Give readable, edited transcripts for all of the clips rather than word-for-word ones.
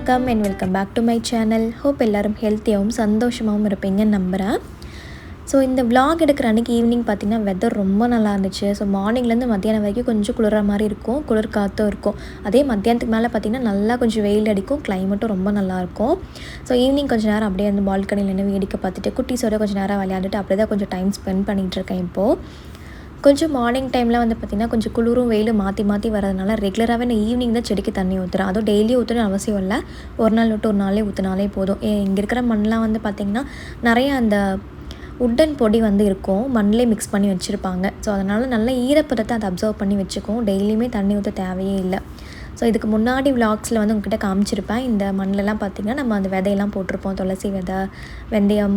வணக்கம் and welcome back to my channel. Hope எல்லோரும் ஹெல்த்தியாகவும் சந்தோஷமாகவும் இருப்பீங்கன்னு நம்புகிறேன். ஸோ இந்த விலாக் எடுக்கிற அன்றைக்கி ஈவினிங் பார்த்திங்கன்னா வெதர் ரொம்ப நல்லா இருந்துச்சு. ஸோ மார்னிங்லேருந்து மத்தியானம் வரைக்கும் கொஞ்சம் குளிர மாதிரி இருக்கும், குளிர் காற்றும் இருக்கும். அதே மத்தியானத்துக்கு மேலே பார்த்திங்கன்னா நல்லா கொஞ்சம் வெயில் அடிக்கும், கிளைமேட்டும் ரொம்ப நல்லாயிருக்கும். ஸோ ஈவினிங் கொஞ்சம் நேரம் அப்படியே வந்து பால்கனியில் நின்று வேடிக்கை பார்த்துட்டு குட்டீஸோட கொஞ்சம் நேரம் விளையாண்டுட்டு அப்படியே தான் கொஞ்சம் டைம் ஸ்பெண்ட் பண்ணிகிட்ருக்கேன். இப்போது கொஞ்சம் மார்னிங் டைமில் வந்து பார்த்திங்கன்னா கொஞ்சம் குளிரும் வெயிலும் மாற்றி மாற்றி வரதுனால ரெகுலராகவே நான் ஈவினிங் தான் செடிக்கு தண்ணி ஊற்றுறேன். அதுவும் டெய்லியும் ஊற்றணும்னு அவசியம் இல்லை, ஒரு நாள் விட்டு ஒரு நாளே ஊற்றினாலே போதும். இங்கே இருக்கிற மண்ணெலாம் வந்து பார்த்திங்கன்னா நிறைய அந்த உட்டன் பொடி வந்து இருக்கும், மண்ணிலே மிக்ஸ் பண்ணி வச்சுருப்பாங்க. ஸோ அதனால் நல்ல ஈரப்பதத்தை அதை அப்சர்வ் பண்ணி வச்சுக்கும், டெய்லியுமே தண்ணி ஊற்ற தேவையே இல்லை. ஸோ இதுக்கு முன்னாடி விலாக்ஸில் வந்து உங்ககிட்ட காமிச்சிருப்பேன். இந்த மண்ணிலலாம் பார்த்திங்கன்னா நம்ம அந்த விதையெல்லாம் போட்டிருப்போம், துளசி விதை, வெந்தயம்,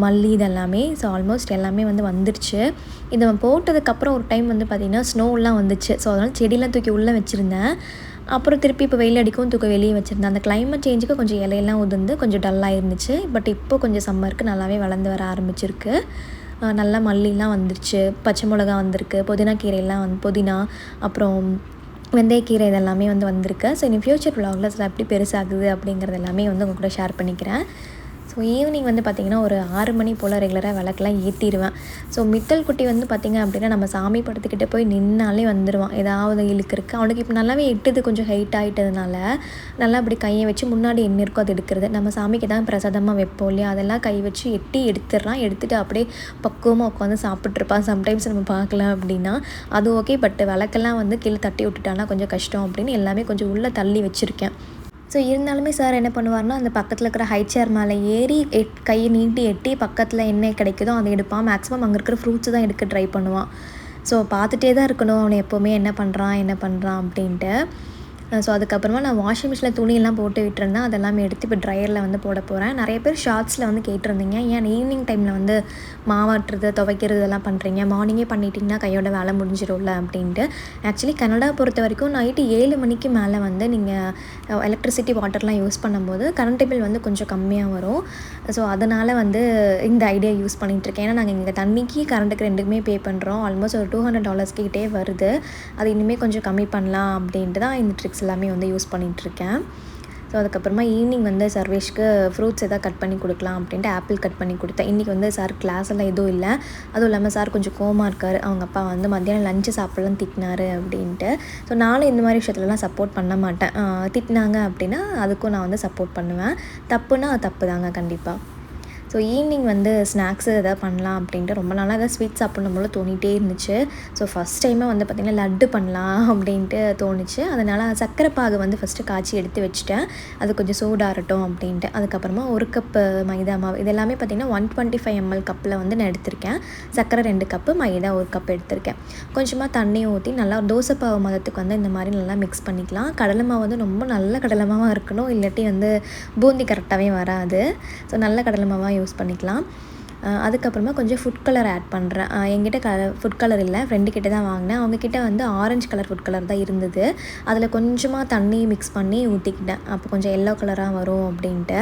மல்லி, இதெல்லாமே. ஸோ ஆல்மோஸ்ட் எல்லாமே வந்து வந்துருச்சு. இதை போட்டதுக்கப்புறம் ஒரு டைம் வந்து பார்த்திங்கன்னா ஸ்னோலாம் வந்துச்சு. ஸோ அதனால் செடியெலாம் தூக்கி உள்ளே வச்சுருந்தேன். அப்புறம் திருப்பி இப்போ வெயில் அடிக்கும் தூக்க வெளியே வச்சுருந்தேன். அந்த கிளைமேட் சேஞ்சுக்கு கொஞ்சம் இலையெல்லாம் உதிர்ந்து கொஞ்சம் டல்லாக இருந்துச்சு. பட் இப்போ கொஞ்சம் சம்மருக்கு நல்லாவே வளர்ந்து வர ஆரம்பிச்சிருக்கு. நல்லா மல்லிலாம் வந்துருச்சு, பச்சை மிளகா வந்திருக்கு, புதினா கீரையெல்லாம் புதினா, அப்புறம் வெந்தயக்கீரை, இதெல்லாமே வந்து வந்திருக்கு. ஸோ இனி ஃப்யூச்சர் விலாகில் அதில் எப்படி பெருசாகுது அப்படிங்கிறது எல்லாமே வந்து உங்கள் கூட ஷேர் பண்ணிக்கிறேன். ஸோ ஈவினிங் வந்து பார்த்திங்கன்னா ஒரு 6 மணி போல் ரெகுலராக விளக்கெலாம் ஏற்றிடுவேன். ஸோ மித்தல் குட்டி வந்து பார்த்திங்க அப்படின்னா நம்ம சாமி படத்துக்கிட்ட போய் நின்னாலே வந்துடுவான், ஏதாவது இழுக்கிறதுக்கு. அவனுக்கு இப்போ நல்லாவே எட்டுது, கொஞ்சம் ஹைட் ஆகிட்டதுனால நல்லா அப்படி கையை வச்சு முன்னாடி என்ன இருக்கோ அது எடுக்கிறது. நம்ம சாமிக்கு தான் பிரசாதமாக வைப்போம் இல்லையா, அதெல்லாம் கை வச்சு எடுத்துடுறான். எடுத்துகிட்டு அப்படியே பக்குவமாக உட்காந்து சாப்பிட்ருப்பான். சம்டைம்ஸ் நம்ம பார்க்கலாம் அப்படின்னா அது ஓகே. பட் விளக்கெல்லாம் வந்து கீழே தட்டி விட்டுட்டானா கொஞ்சம் கஷ்டம் அப்படின்னு எல்லாமே கொஞ்சம் உள்ளே தள்ளி வச்சுருக்கேன். ஸோ இருந்தாலுமே சார் என்ன பண்ணுவார்னா, அந்த பக்கத்தில் இருக்கிற ஹை சேர் மேலே ஏறி கையை நீட்டி எட்டி பக்கத்தில் என்ன கிடைக்குதோ அதை எடுப்பான். மேக்ஸிமம் அங்கே இருக்கிற ஃப்ரூட்ஸ் தான் எடுக்க ட்ரை பண்ணுவான். ஸோ பார்த்துட்டே தான் இருக்கணும் அவனை எப்போவுமே என்ன பண்ணுறான் அப்படின்ட்டு. ஸோ அதுக்கப்புறமா நான் வாஷிங் மிஷினில் துணியெல்லாம் போட்டு விட்டுருந்தேன். அதெல்லாம் எடுத்து இப்போ ட்ரையரில் வந்து போட போகிறேன். நிறைய பேர் ஷார்ட்ஸில் வந்து கேட்டிருந்தீங்க, ஏன் ஈவினிங் டைமில் வந்து மாவாட்டுறது, துவைக்கிறது இதெல்லாம் பண்ணுறீங்க, மார்னிங்கே பண்ணிட்டிங்கன்னா கையோட வேலை முடிஞ்சிடும்ல அப்படின்ட்டு. ஆக்சுவலி கனடா பொறுத்த வரைக்கும் நைட்டு 7 மணிக்கு மேலே வந்து நீங்கள் எலக்ட்ரிசிட்டி வாட்டர்லாம் யூஸ் பண்ணும்போது கரண்ட் பில் வந்து கொஞ்சம் கம்மியாக வரும். ஸோ அதனால் வந்து இந்த ஐடியா யூஸ் பண்ணிகிட்ருக்கேன். ஏன்னா நாங்கள் இங்கே தண்ணிக்கு கரண்ட்டுக்கு ரெண்டுக்குமே பே பண்ணுறோம். ஆல்மோஸ்ட் ஒரு $200 கிட்டே வருது. அது இனிமேல் கொஞ்சம் கம்மி பண்ணலாம் அப்படின்ட்டு தான் இந்த ட்ரிக்ஸ் எல்லாமே வந்து யூஸ் பண்ணிகிட்ருக்கேன். ஸோ அதுக்கப்புறமா ஈவினிங் வந்து சர்வேஷ்க்கு ஃப்ரூட்ஸ் எதாவது கட் பண்ணி கொடுக்கலாம் அப்படின்ட்டு ஆப்பிள் கட் பண்ணி கொடுத்தேன். இன்றைக்கி வந்து சார் கிளாஸ் எல்லாம் எதுவும் இல்லை. அதுவும் இல்லாமல் சார் கொஞ்சம் கோவமாக இருக்கார். அவங்க அப்பா வந்து மத்தியானம் லஞ்சு சாப்பிட்லாம் திட்டினார் அப்படின்ட்டு. ஸோ நானும் இந்த மாதிரி விஷயத்துலலாம் சப்போர்ட் பண்ண மாட்டேன். திட்டினாங்க அப்படின்னா அதுக்கும் நான் வந்து சப்போர்ட் பண்ணுவேன். தப்புனா அது தப்பு தாங்க கண்டிப்பாக. ஸோ ஈவினிங் வந்து ஸ்நாக்ஸு எதாவது பண்ணலாம் அப்படின்ட்டு ரொம்ப நாளாக எதாவது ஸ்வீட் சாப்பிட்ணும் போல தோணிகிட்டே இருந்துச்சு. ஸோ ஃபஸ்ட் டைமாக வந்து பார்த்திங்கன்னா லட்டு பண்ணலாம் அப்படின்ட்டு தோணுச்சு. அதனால் சர்க்கரை பாகு வந்து ஃபஸ்ட்டு காய்ச்சி எடுத்து வச்சுட்டேன். அது கொஞ்சம் சூடாகட்டும் அப்படின்ட்டு. அதுக்கப்புறமா 1 கப்பு மைதா மாவு, இது எல்லாமே பார்த்திங்கன்னா 125 ml கப்பில் வந்து நான் எடுத்திருக்கேன். சர்க்கரை 2 கப்பு, மைதா 1 கப் எடுத்திருக்கேன். கொஞ்சமாக தண்ணி ஊற்றி நல்லா தோசை பாவு மதத்துக்கு வந்து இந்த மாதிரி நல்லா மிக்ஸ் பண்ணிக்கலாம். கடலை மாவு வந்து ரொம்ப நல்ல கடலை மாவாக இருக்கணும், இல்லாட்டி வந்து பூந்தி கரெக்டாகவே வராது. ஸோ நல்ல கடலை மாவாக யூஸ் பண்ணிக்கலாம். அதுக்கப்புறமா கொஞ்சம் ஃபுட் கலர் ஆட் பண்ணுறேன். என்கிட்ட ஃபுட் கலர் இல்லை, ஃப்ரெண்டுக்கிட்ட தான் வாங்கினேன். அவங்கக்கிட்ட வந்து ஆரஞ்சு கலர் ஃபுட் கலர் தான் இருந்தது. அதில் கொஞ்சமாக தண்ணி மிக்ஸ் பண்ணி ஊற்றிக்கிட்டேன். அப்போ கொஞ்சம் எல்லோ கலராக வரும் அப்படின்ட்டு.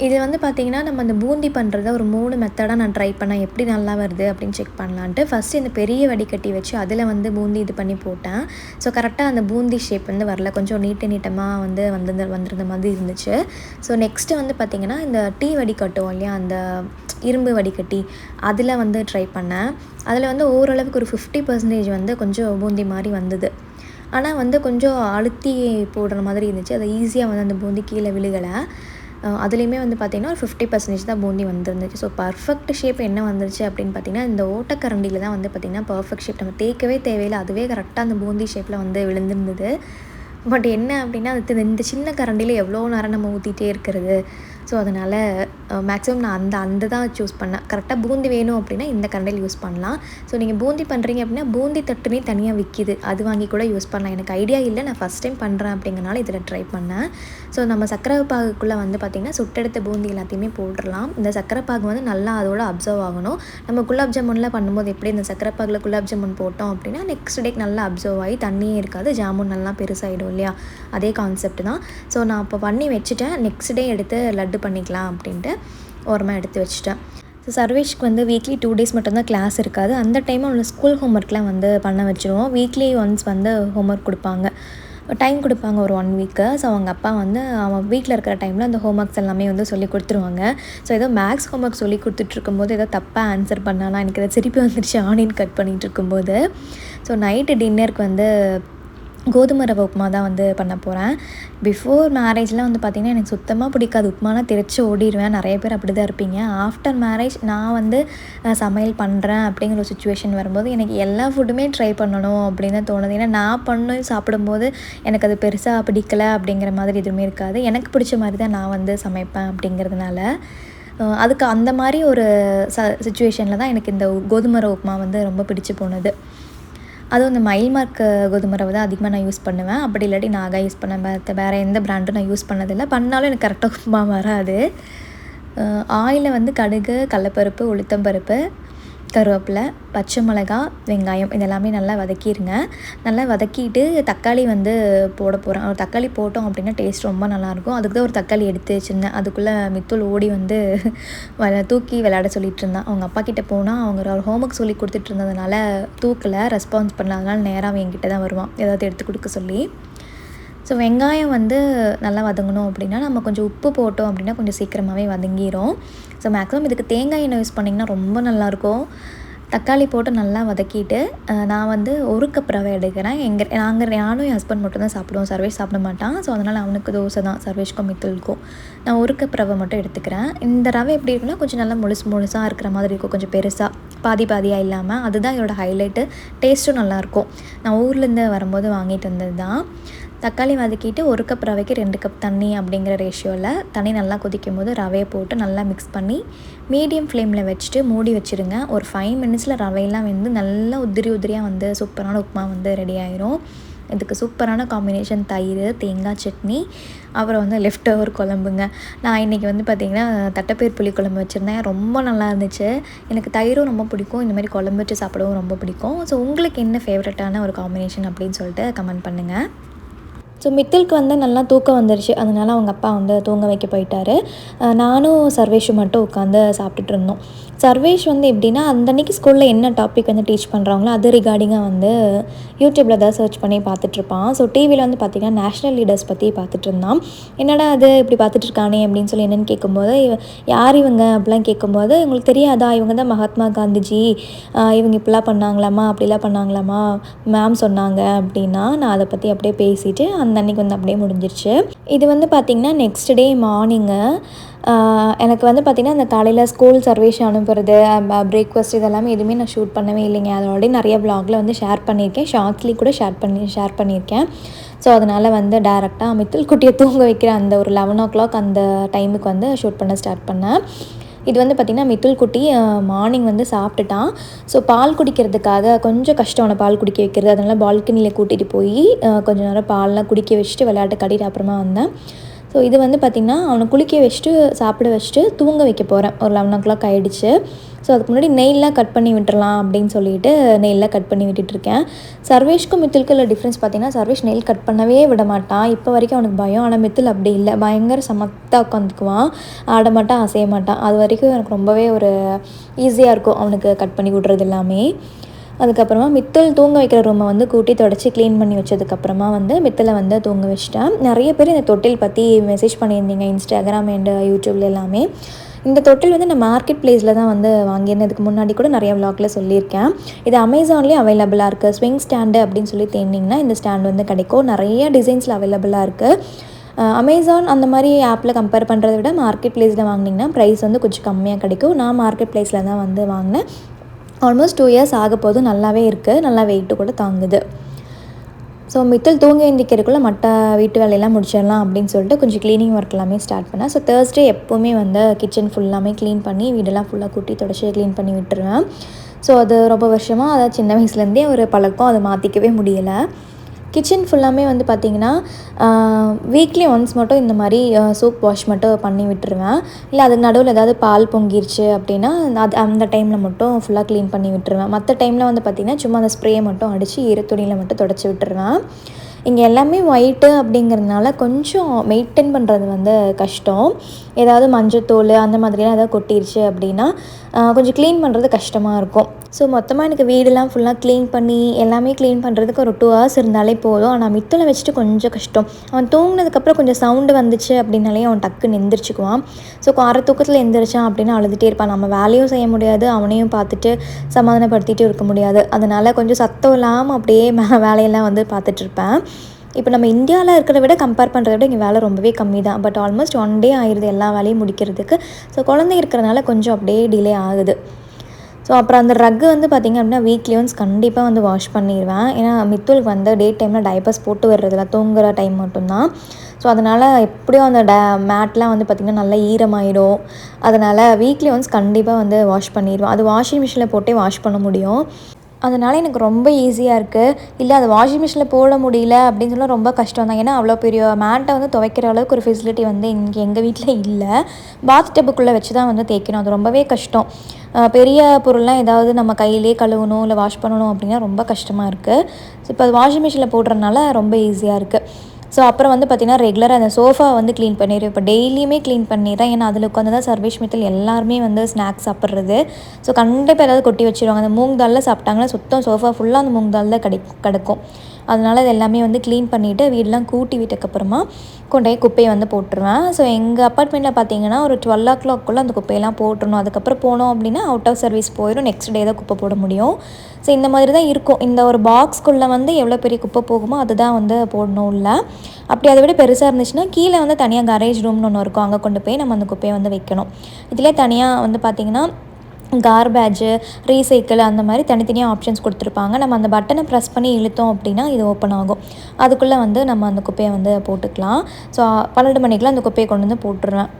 இது வந்து பார்த்திங்கன்னா நம்ம அந்த பூந்தி பண்ணுறத ஒரு 3 மெத்தடாக நான் ட்ரை பண்ணேன், எப்படி நல்லா வருது அப்படின்னு செக் பண்ணலான்ட்டு. ஃபஸ்ட்டு இந்த பெரிய வடிகட்டி வச்சு அதில் வந்து பூந்தி இது பண்ணி போட்டேன். ஸோ கரெக்டாக அந்த பூந்தி ஷேப் வந்து வரல, கொஞ்சம் நீட்டமாக வந்து வந்திருந்த மாதிரி இருந்துச்சு. ஸோ நெக்ஸ்ட்டு வந்து பார்த்திங்கன்னா இந்த டீ வடிகட்டும் இல்லையா, அந்த இரும்பு வடிகட்டி, அதில் வந்து ட்ரை பண்ணேன். அதில் வந்து ஓரளவுக்கு ஒரு 50% வந்து கொஞ்சம் பூந்தி மாதிரி வந்தது. ஆனால் வந்து கொஞ்சம் அழுத்தி போடுற மாதிரி இருந்துச்சு. அது ஈஸியாக வந்து அந்த பூந்தி கீழே விழுகலை. அதுலேயுமே வந்து பார்த்திங்கன்னா ஒரு 50% தான் பூந்தி வந்துருந்துச்சு. ஸோ பர்ஃபெக்ட் ஷேப் என்ன வந்துருச்சு அப்படின்னு பார்த்திங்கன்னா, இந்த ஓட்டக்கரண்டியில் தான் வந்து பார்த்திங்கன்னா பர்ஃபெக்ட் ஷேப். நம்ம தேய்க்கவே தேவையில்லை, அதுவே கரெக்டாக அந்த பூந்தி ஷேப்பில் வந்து விழுந்துருந்தது. பட் என்ன அப்படின்னா, அது இந்த சின்ன கரண்டியில் எவ்வளோ நேரம் நம்ம ஊற்றிட்டே இருக்கிறது. ஸோ அதனால் மேக்ஸிமம் நான் அந்த தான் சூஸ் பண்ணேன். கரெக்டாக பூந்தி வேணும் அப்படின்னா இந்த கரண்டியில் யூஸ் பண்ணலாம். ஸோ நீங்கள் பூந்தி பண்ணுறீங்க அப்படின்னா பூந்தி தட்டுனே தனியாக விற்கிது, அது வாங்கி கூட யூஸ் பண்ணலாம். எனக்கு ஐடியா இல்லை, நான் ஃபஸ்ட் டைம் பண்ணுறேன் அப்படிங்கிறனால இதில் ட்ரை பண்ணேன். ஸோ நம்ம சர்க்கரை பாகுக்குள்ளே வந்து பார்த்திங்கன்னா சுட்டெடுத்த பூந்தி எல்லாத்தையுமே போட்டுடலாம். இந்த சர்க்கரை பாகு வந்து நல்லா அதோட அப்சர்வ் ஆகணும். நம்ம குலாப் ஜாமுன்லாம் பண்ணும்போது எப்படி இந்த சர்க்கரை பாகில் குலாப் ஜாமுன் போட்டோம் அப்படின்னா நெக்ஸ்ட் டேக்கு நல்லா அப்சர்வ் ஆகி தண்ணியே இருக்காது, ஜாமுன் நல்லா பெருசாகிடும் இல்லையா, அதே கான்செப்ட் தான். ஸோ நான் இப்போ பண்ணி வச்சுட்டேன். நெக்ஸ்ட் டே எடுத்து லட்டு பண்ணிக்கலாம் அப்படின்ட்டு ஓரமாக எடுத்து வச்சுட்டேன். ஸோ சர்வேஷ்க்கு வந்து வீக்லி 2 days மட்டும்தான் கிளாஸ் இருக்காது. அந்த டைம் அவனை ஸ்கூல் ஹோம்ஒர்க்லாம் வந்து பண்ண வச்சுருவோம். வீக்லி ஒன்ஸ் வந்து ஹோம்ஒர்க் கொடுப்பாங்க. டைம் கொடுப்பாங்க ஒரு 1 வீக்கு. ஸோ அவங்க அப்பா வந்து அவன் வீட்டில் இருக்கிற டைமில் அந்த ஹோம் ஒர்க்ஸ் எல்லாமே வந்து சொல்லி கொடுத்துருவாங்க. ஸோ ஏதோ மேக்ஸ் ஹோம் ஒர்க் சொல்லி கொடுத்துட்ருக்கும்போது ஏதோ தப்பாக ஆன்சர் பண்ணானா எனக்கு அதை சிரிப்பு வந்துடுச்சு ஆனியன் கட் பண்ணிகிட்டு இருக்கும்போது. ஸோ நைட்டு டின்னருக்கு வந்து கோதுமை ரவை உப்புமா தான் வந்து பண்ண போகிறேன். பிஃபோர் மேரேஜ்லாம் வந்து பார்த்திங்கன்னா எனக்கு சுத்தமாக பிடிக்காது. உப்புமாலாம் தெரிச்சு ஓடிடுவேன். நிறைய பேர் அப்படி தான் இருப்பீங்க. ஆஃப்டர் மேரேஜ் நான் வந்து சமையல் பண்ணுறேன் அப்படிங்கிற ஒரு சுச்சுவேஷன் வரும்போது எனக்கு எல்லா ஃபுட்டுமே ட்ரை பண்ணணும் அப்படின்னு தான் தோணுது. ஏன்னா நான் பண்ணி சாப்பிடும்போது எனக்கு அது பெருசாக பிடிக்கல அப்படிங்கிற மாதிரி எதுவுமே இருக்காது. எனக்கு பிடிச்ச மாதிரி தான் நான் வந்து சமைப்பேன் அப்படிங்கிறதுனால அதுக்கு அந்த மாதிரி ஒரு சிச்சுவேஷனில் தான் எனக்கு இந்த கோதுமை ரவை உப்புமா வந்து ரொம்ப பிடிச்சு போனது. அதுவும் இந்த மைல் மார்க் கோதுமை ரவை தான் அதிகமாக நான் யூஸ் பண்ணுவேன். அப்படி இல்லாட்டி நாகா யூஸ் பண்ணேன். வேறு எந்த பிராண்டும் நான் யூஸ் பண்ணதில்லை. பண்ணாலும் எனக்கு கரெக்டாக உப்புமா வராது. ஆயிலில் வந்து கடுகு, கடலப்பருப்பு, உளுத்தம்பருப்பு, கருவேப்பிலை, பச்சை மிளகா, வெங்காயம் இதெல்லாமே நல்லா வதக்கிடுங்க. நல்லா வதக்கிட்டு தக்காளி வந்து போட போகிறேன். ஒரு தக்காளி போட்டோம் அப்படின்னா டேஸ்ட் ரொம்ப நல்லாயிருக்கும். அதுக்கு தான் ஒரு தக்காளி எடுத்து வச்சுருந்தேன். அதுக்குள்ளே மித்துள் ஓடி வந்து தூக்கி விளையாட சொல்லிகிட்டு இருந்தான். அவங்க அப்பா கிட்டே போனால் அவங்க ஒரு ஹோம் ஒர்க் சொல்லி கொடுத்துட்டு இருந்ததுனால தூக்கலை, ரெஸ்பான்ஸ் பண்ணல. அதனால நேராக அவன் என்கிட்ட தான் வருவான் ஏதாவது எடுத்து கொடுக்க சொல்லி. ஸோ வெங்காயம் வந்து நல்லா வதங்கணும் அப்படின்னா நம்ம கொஞ்சம் உப்பு போட்டோம் அப்படின்னா கொஞ்சம் சீக்கிரமாகவே வதங்கிடும். ஸோ மேக்ஸிமம் இதுக்கு தேங்காய் எண்ணெய் யூஸ் பண்ணிங்கன்னா ரொம்ப நல்லாயிருக்கும். தக்காளி போட்டு நல்லா வதக்கிட்டு நான் வந்து 1 கப் ரவை எடுக்கிறேன். நானும் என் ஹஸ்பண்ட் மட்டும் தான் சாப்பிடுவோம். சர்வேஷ் சாப்பிட மாட்டான். ஸோ அதனால் அவனுக்கு தோசை தான், சர்வேஷ்க்கும் மித்துளுக்கும். நான் 1 கப் ரவை மட்டும் எடுத்துக்கிறேன். இந்த ரவை எப்படி இருக்குன்னா கொஞ்சம் நல்லா முழுசாக இருக்கிற மாதிரி இருக்கும். கொஞ்சம் பெருசாக பாதியாக இல்லாமல். அதுதான் இதோட ஹைலைட்டு. டேஸ்ட்டும் நல்லாயிருக்கும். நான் ஊர்லேருந்து வரும்போது வாங்கிட்டு வந்தது தான். தக்காளி வதக்கிட்டு 1 கப் ரவைக்கு 2 கப் தண்ணி அப்படிங்கிற ரேஷியோவில் தண்ணி நல்லா கொதிக்கும் போது ரவையை போட்டு நல்லா மிக்ஸ் பண்ணி மீடியம் ஃப்ளேமில் வச்சுட்டு மூடி வச்சுருங்க. ஒரு 5 மினிட்ஸில் ரவையெல்லாம் வந்து நல்லா உதிரியாக வந்து சூப்பரான உப்புமா வந்து ரெடி ஆயிரும். இதுக்கு சூப்பரான காம்பினேஷன் தயிர், தேங்காய் சட்னி, அப்புறம் வந்து லெஃப்ட் ஓவர் குழம்புங்க. நான் இன்றைக்கி வந்து பார்த்திங்கன்னா தட்டைப்பயிர் புளி குழம்பு வச்சுருந்தேன். ரொம்ப நல்லா இருந்துச்சு. எனக்கு தயிரும் ரொம்ப பிடிக்கும். இந்த மாதிரி குழம்பு வச்சு சாப்பிடவும் ரொம்ப பிடிக்கும். ஸோ உங்களுக்கு என்ன ஃபேவரட்டான ஒரு காம்பினேஷன் அப்படின்னு சொல்லிட்டு கமெண்ட் பண்ணுங்கள். ஸோ மித்துளுக்கு வந்து நல்லா தூக்கம் வந்துருச்சு. அதனால் அவங்க அப்பா வந்து தூங்க வைக்க போயிட்டார். நானும் சர்வேஷும் மட்டும் உட்காந்து சாப்பிட்டுட்டு இருந்தோம். சர்வேஷ் வந்து எப்படின்னா அந்தன்னைக்கு ஸ்கூலில் என்ன டாபிக் வந்து டீச் பண்ணுறாங்களோ அது ரிகார்டிங்காக வந்து யூடியூப்பில் தான் சர்ச் பண்ணி பார்த்துட்ருப்பான். ஸோ டிவியில் வந்து பார்த்திங்கன்னா நேஷ்னல் லீடர்ஸ் பற்றி பார்த்துட்டு இருந்தான். என்னடா அது இப்படி பார்த்துட்ருக்கானே அப்படின்னு சொல்லி என்னென்னு கேட்கும்போது யார் இவங்க அப்படிலாம் கேட்கும்போது உங்களுக்கு தெரியாதா, இவங்க தான் மகாத்மா காந்திஜி, இவங்க இப்படிலாம் பண்ணாங்களாமா அப்படிலாம் பண்ணாங்களாமா மேம் சொன்னாங்க அப்படின்னா நான் அதை பற்றி அப்படியே பேசிவிட்டு அந்த அன்றைக்கி வந்து அப்படியே முடிஞ்சிருச்சு. இது வந்து பார்த்திங்கன்னா நெக்ஸ்ட் டே மார்னிங்கு எனக்கு வந்து பார்த்திங்கன்னா அந்த காலையில் ஸ்கூல் சர்வீஸ் அனுப்புறது, பிரேக்ஃபாஸ்ட் இதெல்லாமே எதுவுமே நான் ஷூட் பண்ணவே இல்லைங்க. அது ஆல்ரெடி நிறைய வ்ளாகில் வந்து ஷேர் பண்ணியிருக்கேன். ஷார்ட்ஸ்லேயும் கூட ஷேர் பண்ணியிருக்கேன். ஸோ அதனால் வந்து டேரெக்டாக மித்துள் குட்டியை தூங்க வைக்கிற அந்த ஒரு 11 o'clock அந்த டைமுக்கு வந்து ஷூட் பண்ண ஸ்டார்ட் பண்ணேன். இது வந்து பார்த்திங்கன்னா மித்துள் குட்டி மார்னிங் வந்து சாப்பிட்டுட்டான். ஸோ பால் குடிக்கிறதுக்காக கொஞ்சம் கஷ்டம் அவனை பால் குடிக்க வைக்கிறது. அதனால் பால்கனியில் கூட்டிகிட்டு போய் கொஞ்சம் நேரம் பால்லாம் குடிக்க வச்சுட்டு விளையாட்டு காட்டிட்டு அப்புறமா வந்தேன். ஸோ இது வந்து பார்த்திங்கன்னா அவனை குளிக்க வச்சுட்டு சாப்பிட வச்சுட்டு தூங்க வைக்க போகிறேன். ஒரு 11 o'clock ஆகிடுச்சு. ஸோ அதுக்கு முன்னாடி நெயிலெலாம் கட் பண்ணி விட்டுறலாம் அப்படின்னு சொல்லிட்டு நெயிலெலாம் கட் பண்ணி விட்டுட்டுருக்கேன். சர்வேஷ்க்கும் மித்துளுக்கும் உள்ள டிஃப்ரென்ஸ் பார்த்திங்கன்னா சர்வேஷ் நெயில் கட் பண்ணவே விட மாட்டான். இப்போ வரைக்கும் அவனுக்கு பயம். ஆனால் மித்துள் அப்படி இல்லை. பயங்கர சமத்தாக உட்காந்துக்குவான். ஆட மாட்டான், அசைய மாட்டான். அது வரைக்கும் எனக்கு ரொம்பவே ஒரு ஈஸியாக இருக்கும் அவனுக்கு கட் பண்ணி விட்றது எல்லாமே. அதுக்கப்புறமா மித்துள் தூங்க வைக்கிற ரூமை வந்து கூட்டி தொடச்சி க்ளீன் பண்ணி வச்சதுக்கப்புறமா வந்து மித்தலை வந்து தூங்க வச்சிட்டேன். நிறைய பேர் இந்த தொட்டில் பற்றி மெசேஜ் பண்ணியிருந்தீங்க இன்ஸ்டாகிராம் அண்ட் யூடியூப்ல எல்லாமே. இந்த தொட்டில் வந்து நான் மார்க்கெட் ப்ளேஸில் தான் வந்து வாங்கியிருந்தேன். இதுக்கு முன்னாடி கூட நிறைய விளாகில் சொல்லியிருக்கேன். இது அமேசான்லேயும் அவைலபிளாக இருக்குது. ஸ்விங் ஸ்டாண்டு அப்படின்னு சொல்லி தேடினீங்கன்னா இந்த ஸ்டாண்ட் வந்து கிடைக்கும். நிறைய டிசைன்ஸில் அவைலபிளாக இருக்குது. அமேசான் அந்த மாதிரி ஆப்பில் கம்பேர் பண்ணுறதை விட மார்க்கெட் ப்ளேஸில் வாங்கினீங்கன்னா ப்ரைஸ் வந்து கொஞ்சம் கம்மியாக கிடைக்கும். நான் மார்க்கெட் ப்ளேஸில் தான் வந்து வாங்கினேன். ஆல்மோஸ்ட் 2 years ஆக போது. நல்லாவே இருக்குது. நல்லா வெயிட்டு கூட தாங்குது. ஸோ மித்துள் தூங்கி எழுந்திக்கிறதுக்குள்ளே மற்ற வீட்டு வேலையெல்லாம் முடிச்சிடலாம் அப்படின்னு சொல்லிட்டு கொஞ்சம் க்ளீனிங் ஒர்க் எல்லாமே ஸ்டார்ட் பண்ணேன். ஸோ தேர்ஸ்டே எப்போவுமே வந்து கிச்சன் ஃபுல்லாமே க்ளீன் பண்ணி வீடெல்லாம் ஃபுல்லாக கூட்டி தொடச்சி க்ளீன் பண்ணி விட்டுருவேன். ஸோ அது ரொம்ப வருஷமாக அதாவது சின்ன வயசுலேருந்தே ஒரு பழக்கம். அதை மாற்றிக்கவே முடியலை. கிச்சன் ஃபுல்லாமே வந்து பார்த்திங்கன்னா வீக்லி ஒன்ஸ் மட்டும் இந்த மாதிரி சோப் வாஷ் மட்டும் பண்ணி விட்டுருவேன். இல்லை அதுக்கு நடுவில் ஏதாவது பால் பொங்கிருச்சு அப்படின்னா அந்த டைமில் மட்டும் ஃபுல்லாக க்ளீன் பண்ணி விட்டுருவேன். மற்ற டைமில் வந்து பார்த்திங்கன்னா சும்மா அந்த ஸ்ப்ரே மட்டும் அடித்து ஈரத்துணியில் மட்டும் தொடச்சி விட்டுருவேன். இங்கே எல்லாமே ஒயிட்டு அப்படிங்கிறதுனால கொஞ்சம் மெயின்டைன் பண்ணுறது வந்து கஷ்டம். ஏதாவது மஞ்சத்தூள் அந்த மாதிரிலாம் ஏதாவது கொட்டிருச்சு அப்படின்னா கொஞ்சம் க்ளீன் பண்ணுறது கஷ்டமாக இருக்கும். ஸோ மொத்தமாக எனக்கு வீடெல்லாம் ஃபுல்லாக க்ளீன் பண்ணி எல்லாமே க்ளீன் பண்ணுறதுக்கு ஒரு 2 ஹவர்ஸ் இருந்தாலே போதும். ஆனால் மித்தலை வச்சுட்டு கொஞ்சம் கஷ்டம். அவன் தூங்கினதுக்கப்புறம் கொஞ்சம் சவுண்டு வந்துச்சு அப்படின்னாலே அவன் டக்குன்னு எந்திரிச்சுக்குவான். ஸோ அரை தூக்கத்தில் எந்திரிச்சான் அப்படின்னா அழுதுகிட்டே இருப்பான். நம்ம வேலையும் செய்ய முடியாது, அவனையும் பார்த்துட்டு சமாதானப்படுத்திட்டு இருக்க முடியாது. அதனால் கொஞ்சம் சத்தம் இல்லாமல் அப்படியே வேலையெல்லாம் வந்து பார்த்துட்ருப்பேன். இப்போ நம்ம இந்தியாவில் இருக்கிறத விட கம்பேர் பண்ணுறத விட இங்கே வேலை ரொம்பவே கம்மி தான். பட் ஆல்மோஸ்ட் 1 டே ஆயிடுது எல்லா வேலையும் முடிக்கிறதுக்கு. ஸோ குழந்தை இருக்கிறதுனால கொஞ்சம் அப்படியே டிலே ஆகுது. ஸோ அப்புறம் அந்த ரக்கு வந்து பார்த்திங்க அப்படின்னா வீக்லி ஒன்ஸ் கண்டிப்பாக வந்து வாஷ் பண்ணிடுவேன். ஏன்னா மித்துலுக்கு வந்து டே டைமில் டைப்பர்ஸ் போட்டு வர்றதில்ல, தூங்குகிற டைம் மட்டும்தான். ஸோ அதனால் எப்படியும் அந்த மேட்லாம் வந்து பார்த்திங்கன்னா நல்லா ஈரமாயிடும். அதனால் வீக்லி ஒன்ஸ் கண்டிப்பாக வந்து வாஷ் பண்ணிடுவேன். அது வாஷிங் மிஷினில் போட்டே வாஷ் பண்ண முடியும். அதனால் எனக்கு ரொம்ப ஈஸியாக இருக்குது. இல்லை அது வாஷிங் மிஷினில் போட முடியல அப்படின்னு சொன்னால் ரொம்ப கஷ்டம் தான். ஏன்னா அவ்வளோ பெரிய மேட்டை வந்து துவைக்கிற அளவுக்கு ஒரு ஃபெசிலிட்டி வந்து இங்கே எங்கள் வீட்டில் இல்லை. பாத் டப்புக்குள்ளே வச்சு தான் வந்து தேய்க்கணும். அது ரொம்பவே கஷ்டம். பெரிய பொருள்லாம் ஏதாவது நம்ம கையிலே கழுவணும் இல்லை வாஷ் பண்ணணும் அப்படின்னா ரொம்ப கஷ்டமாக இருக்குது. ஸோ இப்போ அது வாஷிங் மிஷினில் போடுறதுனால ரொம்ப ஈஸியாக இருக்குது. ஸோ அப்புறம் வந்து பார்த்திங்கன்னா ரெகுலராக அந்த சோஃபா வந்து க்ளீன் பண்ணிடுவேன். இப்போ டெய்லியுமே க்ளீன் பண்ணிடுறேன். ஏன்னா அதில் உட்காந்து தான் சர்வேஷ் மித்தல் எல்லாருமே வந்து ஸ்நாக்ஸ் சாப்பிட்றது. ஸோ கண்டிப்பாக ஏதாவது கொட்டி வச்சுருவாங்க. அந்த மூங் தாலில் சாப்பிட்டாங்கன்னா சுத்தம் சோஃபா ஃபுல்லாக அந்த மூங் தால் தான் கிடக்கும். அதனால் அது எல்லாமே வந்து க்ளீன் பண்ணிவிட்டு வீடெலாம் கூட்டி விட்டதுக்கப்புறமா கொண்டு போய் குப்பையை வந்து போட்டுருவேன். ஸோ எங்கள் அப்பார்ட்மெண்ட்டில் பார்த்திங்கன்னா ஒரு 12 o'clock அந்த குப்பையெல்லாம் போட்டுருணும். அதுக்கப்புறம் போனோம் அப்படின்னா அவுட் ஆஃப் சர்வீஸ் போயிடும். நெக்ஸ்ட் டே தான் குப்பை போட முடியும். ஸோ இந்த மாதிரி தான் இருக்கும். இந்த ஒரு பாக்ஸ்க்குள்ளே வந்து எவ்வளோ பெரிய குப்பை போகுமோ அதுதான் வந்து போடணும். இல்லை அப்படி அதை விட பெருசாக இருந்துச்சுன்னா கீழே வந்து தனியாக கரேஜ் ரூம்னு ஒன்று இருக்கும். அங்கே கொண்டு போய் நம்ம அந்த குப்பையை வந்து வைக்கணும். இதிலே தனியாக வந்து பார்த்திங்கன்னா கார்பேஜு, ரீசைக்கிள் அந்த மாதிரி தனித்தனியாக ஆப்ஷன்ஸ் கொடுத்துருப்பாங்க. நம்ம அந்த பட்டனை ப்ரெஸ் பண்ணி இழுத்தோம் அப்படின்னா இது ஓப்பன் ஆகும். அதுக்குள்ளே வந்து நம்ம அந்த குப்பையை வந்து போட்டுக்கலாம். ஸோ 12 மணிக்கெலாம் அந்த குப்பையை கொண்டு வந்து போட்டுருவேன்.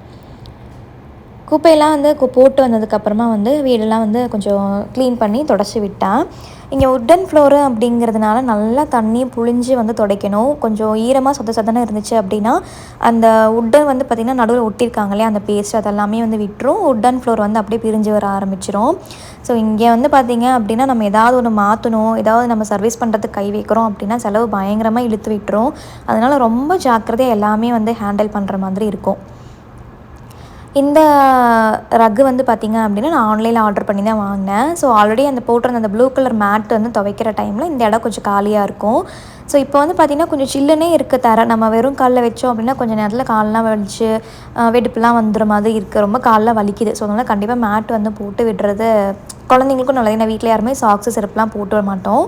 குப்பையெல்லாம் வந்து போட்டு வந்ததுக்கப்புறமா வந்து வீடெல்லாம் வந்து கொஞ்சம் க்ளீன் பண்ணி தொடச்சி விட்டேன். இங்கே உட்டன் ஃப்ளோரு அப்படிங்கிறதுனால நல்லா தண்ணி புழிஞ்சு வந்து துடைக்கணும். கொஞ்சம் ஈரமாக சொதன்னு இருந்துச்சு அப்படின்னா அந்த உட்டன் வந்து பார்த்திங்கன்னா நடுவில் ஒட்டியிருக்காங்களே அந்த பேஸ்ட் அதெல்லாமே வந்து விட்டுரும். உட்டன் ஃப்ளோர் வந்து அப்படியே பிரிஞ்சு வர ஆரம்பிச்சிரும். ஸோ இங்கே வந்து பார்த்திங்க அப்படின்னா நம்ம ஏதாவது ஒன்று மாற்றணும், ஏதாவது நம்ம சர்வீஸ் பண்ணுறதுக்கு கை வைக்கிறோம் அப்படின்னா செலவு பயங்கரமாக இழுத்து விட்டுரும். அதனால் ரொம்ப ஜாக்கிரதையாக எல்லாமே வந்து ஹேண்டில் பண்ணுற மாதிரி இருக்கும். இந்த ரக்கு வந்து பார்த்திங்க அப்படின்னா நான் ஆன்லைனில் ஆர்டர் பண்ணி தான் வாங்கினேன். ஸோ ஆல்ரெடி அந்த போட்டிருந்த அந்த ப்ளூ கலர் மேட் வந்து துவைக்கிற டைமில் இந்த இடம் கொஞ்சம் காலியாக இருக்கும். ஸோ இப்போ வந்து பார்த்திங்கன்னா கொஞ்சம் சில்லுனே இருக்க நம்ம வெறும் காலில் வச்சோம் அப்படின்னா கொஞ்சம் நேரத்தில் காலெலாம் வலிச்சு வெடிப்புலாம் வந்துடுற மாதிரி இருக்குது. ரொம்ப காலெலாம் வலிக்குது. ஸோ அதனால் கண்டிப்பாக மேட் வந்து போட்டு விடுறது குழந்தைங்களுக்கும் நல்லது. ஏன்னா வீட்டில் யாருமே சாக்ஸு செருப்புலாம் போட்டு வர மாட்டோம்.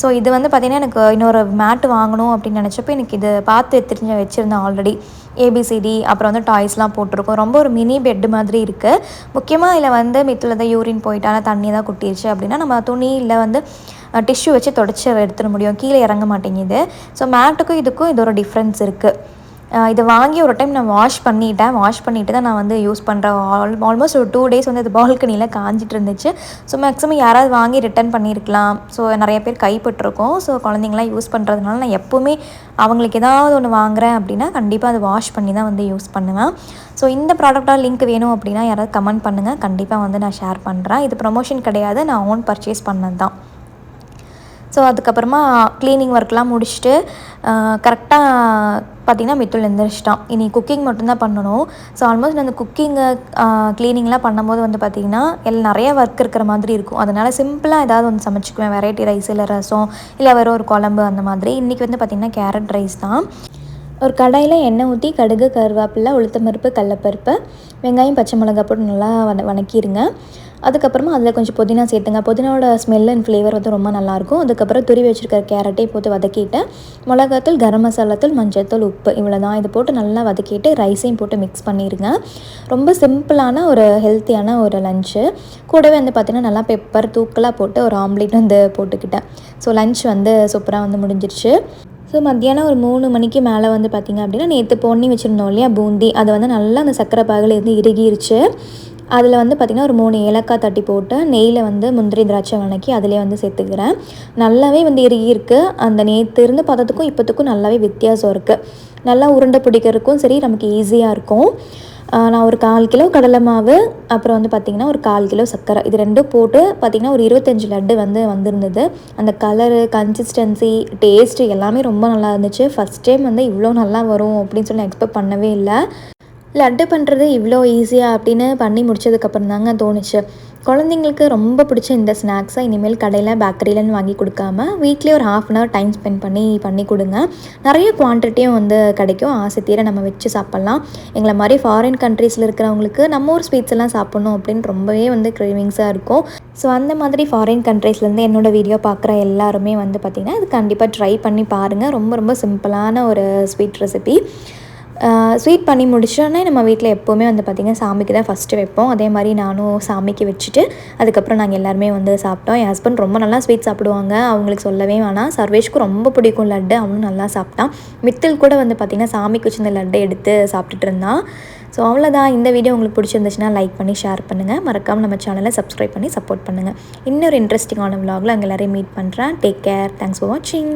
ஸோ இது வந்து பார்த்திங்கன்னா எனக்கு இன்னொரு மேட்டு வாங்கணும் அப்படின்னு நினச்சப்போ எனக்கு இது பார்த்து தெரிஞ்சு வச்சுருந்தேன் ஆல்ரெடி. ஏபிசிடி அப்புறம் வந்து டாய்ஸ்லாம் போட்டிருக்கோம். ரொம்ப ஒரு மினி பெட்டு மாதிரி இருக்குது. முக்கியமாக இதில் வந்து மித்தில் தான் யூரின் போயிட்டான தண்ணி தான் கொட்டிடுச்சு அப்படின்னா நம்ம துணி இல்லை வந்து டிஷ்யூ வச்சு தொடச்சி எடுத்துட முடியும். கீழே இறங்க மாட்டேங்குது. ஸோ மேட்டுக்கும் இதுக்கும் இது ஒரு டிஃப்ரென்ஸ் இருக்குது. இதை வாங்கி ஒரு டைம் நான் வாஷ் பண்ணிவிட்டு தான் நான் வந்து யூஸ் பண்ணுறேன். ஆல்மோஸ்ட் ஒரு 2 days வந்து அது பால்கனியில் காஞ்சிட்டு இருந்துச்சு. ஸோ மேக்ஸிமம் யாராவது வாங்கி ரிட்டர்ன் பண்ணியிருக்கலாம். ஸோ நிறைய பேர் கைப்பற்றிருக்கோம். ஸோ குழந்தைங்களாம் யூஸ் பண்ணுறதுனால நான் எப்போவுமே அவங்களுக்கு ஏதாவது ஒன்று வாங்குகிறேன் அப்படின்னா கண்டிப்பாக அதை வாஷ் பண்ணி தான் வந்து யூஸ் பண்ணுவேன். ஸோ இந்த ப்ராடக்டாக லிங்க் வேணும் அப்படின்னா யாராவது கமெண்ட் பண்ணுங்கள். கண்டிப்பாக வந்து நான் ஷேர் பண்ணுறேன். இது ப்ரொமோஷன் கிடையாது, நான் ஓன் பர்ச்சேஸ் பண்ணது தான். ஸோ அதுக்கப்புறமா க்ளீனிங் ஒர்க்லாம் முடிச்சுட்டு கரெக்டாக பார்த்திங்கன்னா மித்துல் எழுந்திரிச்சிட்டான். இனி குக்கிங் மட்டும்தான் பண்ணணும். ஸோ ஆல்மோஸ்ட் அந்த குக்கிங்கை க்ளீனிங்லாம் பண்ணும்போது வந்து பார்த்திங்கன்னா நிறைய ஒர்க் இருக்கிற மாதிரி இருக்கும். அதனால் சிம்பிளாக ஏதாவது ஒன்று சமைச்சிக்குவேன். வெரைட்டி ரைஸ் இல்லை ரசம் இல்லை வெறும் ஒரு குழம்பு அந்த மாதிரி. இன்றைக்கி வந்து பார்த்திங்கன்னா கேரட் ரைஸ் தான். ஒரு கடாயில் எண்ணெய் ஊற்றி கடுகு, கருவேப்பிலை, உளுத்தம்பருப்பு, கடலப்பருப்பு, வெங்காயம், பச்சை மிளகாய் போட்டு நல்லா வணக்கிடுங்க. அதுக்கப்புறமா அதில் கொஞ்சம் புதினா சேர்த்துங்க. புதினாவோட ஸ்மெல் அண்ட் ஃப்ளேவர் வந்து ரொம்ப நல்லாயிருக்கும். அதுக்கப்புறம் துருவி வச்சுருக்கிற கேரட்டையும் போட்டு வதக்கிட்டு மிளகாத்தூள், கரம் மசாலாத்தூள், மஞ்சள்தூள், உப்பு இவ்வளோ தான். இது போட்டு நல்லா வதக்கிட்டு ரைஸையும் போட்டு மிக்ஸ் பண்ணிடுங்க. ரொம்ப சிம்பிளான ஒரு ஹெல்த்தியான ஒரு லஞ்சு. கூடவே வந்து பார்த்திங்கன்னா நல்லா பெப்பர் தூக்கலாக போட்டு ஒரு ஆம்லேட் வந்து போட்டுக்கிட்டேன். ஸோ லஞ்ச் வந்து சூப்பராக வந்து முடிஞ்சிருச்சு. ஸோ மத்தியானம் ஒரு 3 மணிக்கு மேலே வந்து பார்த்திங்க அப்படின்னா நேற்று பொன்னி வச்சுருந்தோம் இல்லையா பூந்தி, அது வந்து நல்லா அந்த சர்க்கரை பாகில் இருந்து இறுகிருச்சு. அதில் வந்து பார்த்திங்கன்னா ஒரு 3 ஏலக்காய் தட்டி போட்டு நெய்யில் வந்து முந்திரி திராட்சை வணக்கி அதிலே வந்து சேர்த்துக்கிறேன். நல்லாவே வந்து இறுகியிருக்கு. அந்த நேற்று இருந்து பதத்துக்கும் இப்போத்துக்கும் நல்லாவே வித்தியாசம் இருக்குது. நல்லா உருண்டை பிடிக்கிறதுக்கும் சரி நமக்கு ஈஸியாக இருக்கும். நான் ஒரு 1/4 கிலோ கடலை மாவு, அப்புறம் வந்து பார்த்திங்கன்னா ஒரு 1/4 கிலோ சர்க்கரை, இது ரெண்டும் போட்டு பார்த்திங்கன்னா ஒரு 25 லட்டு வந்து வந்திருந்தது. அந்த கலரு, கன்சிஸ்டன்சி, டேஸ்ட்டு எல்லாமே ரொம்ப நல்லா இருந்துச்சு. ஃபஸ்ட் டைம் வந்து இவ்வளோ நல்லா வரும் அப்படின்னு சொல்லி எக்ஸ்பெக்ட் பண்ணவே இல்லை. லட்டு பண்ணுறது இவ்வளோ ஈஸியாக அப்படின்னு பண்ணி முடிச்சதுக்கப்புறம் தாங்க தோணுச்சு. குழந்தைங்களுக்கு ரொம்ப பிடிச்ச இந்த ஸ்நாக்ஸை இனிமேல் கடையில் பேக்கரியிலன்னு வாங்கி கொடுக்காம வீக்லி ஒரு ½ அன் ஹவர் டைம் ஸ்பெண்ட் பண்ணி கொடுங்க. நிறைய குவான்டிட்டியும் வந்து கிடைக்கும். ஆசை தீர நம்ம வச்சு சாப்பிட்லாம். எங்களை மாதிரி ஃபாரின் கண்ட்ரீஸில் இருக்கிறவங்களுக்கு நம்ம ஊர் ஸ்வீட்ஸ் எல்லாம் சாப்பிட்ணும் அப்படின்னு ரொம்பவே வந்து க்ரேவிங்ஸாக இருக்கும். ஸோ அந்த மாதிரி ஃபாரின் கண்ட்ரீஸ்லேருந்து என்னோடய வீடியோ பார்க்குற எல்லாருமே வந்து பார்த்திங்கன்னா இது கண்டிப்பாக ட்ரை பண்ணி பாருங்கள். ரொம்ப ரொம்ப சிம்பிளான ஒரு ஸ்வீட் ரெசிபி. ஸ்வீட் பண்ணி முடிச்சோடனே நம்ம வீட்டில் எப்போவுமே வந்து பார்த்திங்கன்னா சாமிக்கு தான் ஃபஸ்ட்டு வைப்போம். அதே மாதிரி நானும் சாமிக்கு வச்சுட்டு அதுக்கப்புறம் நாங்கள் எல்லாருமே வந்து சாப்பிட்டோம். என் ஹஸ்பண்ட் ரொம்ப நல்லா ஸ்வீட் சாப்பிடுவாங்க. அவங்களுக்கு சொல்லவே வேணாம். சர்வேஷ்க்கும் ரொம்ப பிடிக்கும் லட்டு. அவனும் நல்லா சாப்பிட்டான். மித்தில் கூட வந்து பார்த்திங்கன்னா சாமிக்கு வச்சு இந்த லட்டை எடுத்து சாப்பிட்டுட்டு இருந்தான். ஸோ அவ்வளோதான். இந்த வீடியோ உங்களுக்கு பிடிச்சிருந்துச்சுன்னா லைக் பண்ணி ஷேர் பண்ணுங்கள். மறக்காமல் நம்ம சேனலை சப்ஸ்கிரைப் பண்ணி சப்போர்ட் பண்ணுங்கள். இன்னொரு இன்ட்ரெஸ்டிங்கான விலாகில் அங்கே எல்லோரையும் மீட் பண்ணுறேன். Take care. தேங்க்ஸ் ஃபார் வாட்சிங்.